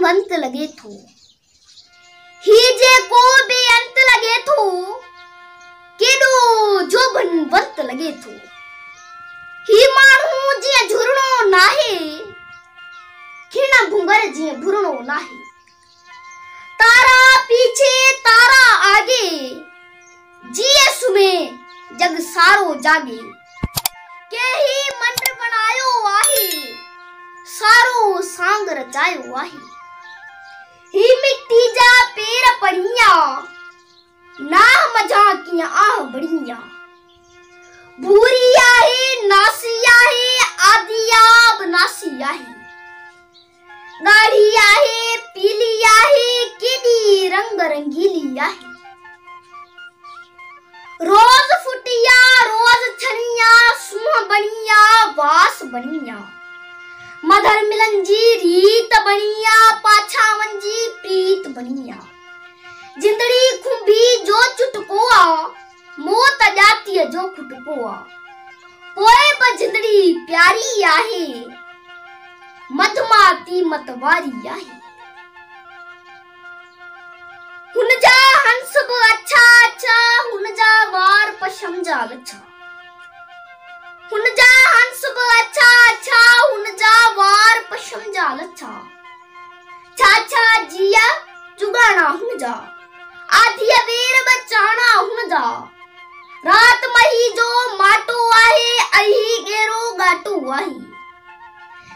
अंत लगे थो, ही जेको बेअंत लगे थो, केॾो जोबनवंत लगे थो। ही माण्हू जीअं झुरणो नाहे, खिण भुंगर जीअं भुरणो नाहे। तारा पीछे तारा आगे, जिए सुमे जग सारो जागे। के ही मंड बनायो आहे, सारो सांग रचायो आहे। ही मिट्टी जा पेर पड़िया, नाह मजा कीअं आह बड़िया। भूरी आहे नासी आहे, आदियाब नासी आहे। ॻाढ़ी आहे पीली आहे, केॾी रंग रंगीली आहे। रोज फुटिया रोज छनिया, सूंह बणिया वास बणिया। मधर मिलन जी रीत बणिया, पाछा वंजी प्रीत बणिया। जिंदड़ी खुंबी जो चुटको आ, मौत जातीअ जो खुटको आ। पोइ बि जिंदड़ी प्यारी आहे, मधमाती मतवारी आहे। हुनजा हंस बि अच्छा अच्छा, हुनजा वार पशम जा लच्छा। हुनजा हंस बि अच्छा अच्छा, हुनजा वार पशम जा लच्छा। छाछा जिया चुगाना हुनजा, आधिया वेर बचाना हुनजा। रात मही जो माटो आहे, अही गेरो गाटो आहे।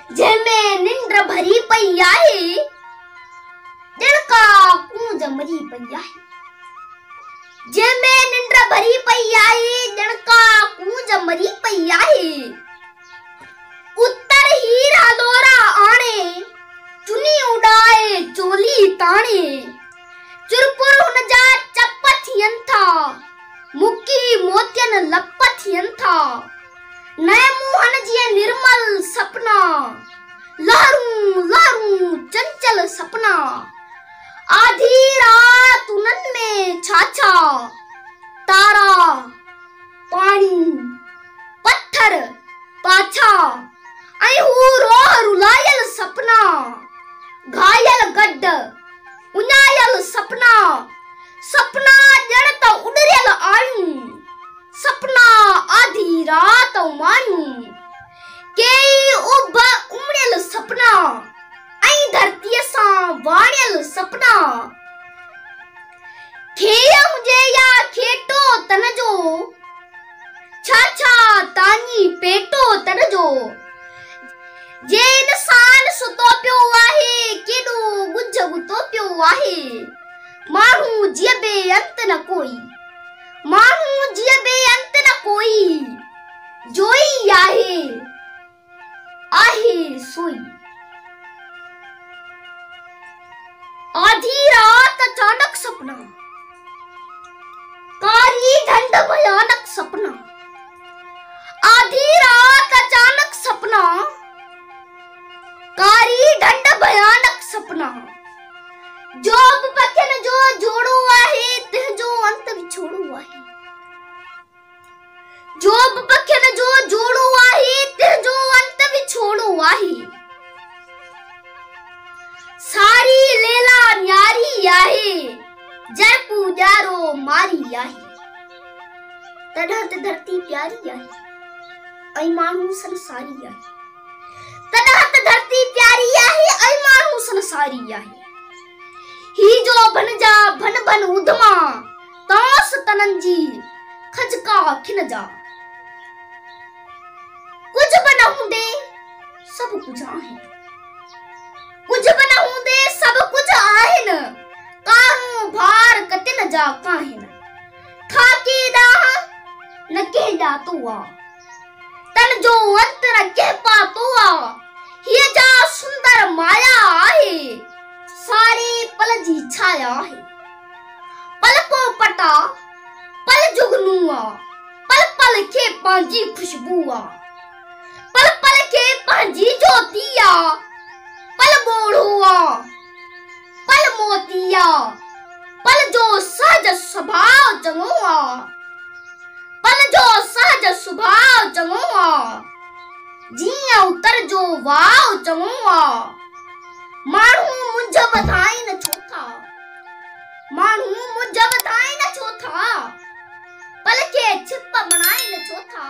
जंहिंमें निंड भरी पई आहे, ॼणका कूंज मरी पई आहे। जंहिंमें निंड भरी पई आहे, ॼणका कूंज मरी पई आहे। उत्तर हीरा लोरा आणे, चुनी उड़ाए चोली ताणे। चुरपुर हुनजा चप थियनि था, मुकी मोतियन लप थियनि था। नए मुंहन जीअं निर्मल सपना, लहरूं लहरूं चंचल सपना। आधी रात उन्हनि में छाछा, तारा पानी पत्थर पाछा। ऐं हू रोह रुलायल सपना, घायल गड्ड उञायल सपना। सपना ॼण त उॾरियल आयूं, सपना आधी रात मायूं। केई उभ उमड़ियल सपना, ऐं धरतीअ सां वाणियल सपना। खेय हुजे या खेटो तन जो, छाछा तानी पेटो तन जो। जे इंसान सुतो पियो आहे, केॾो गुझ गुतो पियो आहे। माण्हू जीअं बेअंत न कोई, माण्हू जीअं बेअंत न कोई। जोई आहे, आहे सोई। आधी रात अचानक सपना, कारी ढंढ भयानक सपना। आधी रात अचानक सपना, कारी ढंढ भयानक सपना। जो बि पखियुनि जो जोड़ो आहे, तंहिंजो अंत विछोड़ो आहे। जो बि पखियुनि जो जोड़ो आहे, तंहिंजो अंत विछोड़ो आहे। सारी लेला न्यारी आहे, जर पूजारो मारी आहे। तॾहिं त धरती प्यारी आहे, ऐं माण्हू संसारी आहे। तॾहिं त धरती प्यारी आहे, ऐं माण्हू संसारी आहे। ही जो भन जा भन भन उधमा, तास तनन जी खजका खिन जा। कुछ बि न हूंदे सब कुछ आहे, कुछ बि न हूंदे सब कुछ आहिनि। कारूं भार कतिन जा काहिनि, खाकी ॾांहुं न कंहिं ॾातो आ, तन जो अंत न कंहिं पातो आ। हीअ जा सुंदर माया आहे, सारे पल जी छाया आहे। पल को पटा पल जुगनू आ, पल पल खे पंहिंजी खुशबू आ। पल पल खे पंहिंजी ज्योति आ, पल ॻोढ़ो आ, पल मोती आ। पल जो सहज स्वभाव चङो आ, पल जो सहज स्वभाव चङो आ। जीअं उतर जो वाव चङो आ, माण्हू मुंझ बताई न छोथा मानू मुझ बताई न छोथा पल के छिप्पा बनाई न छोथा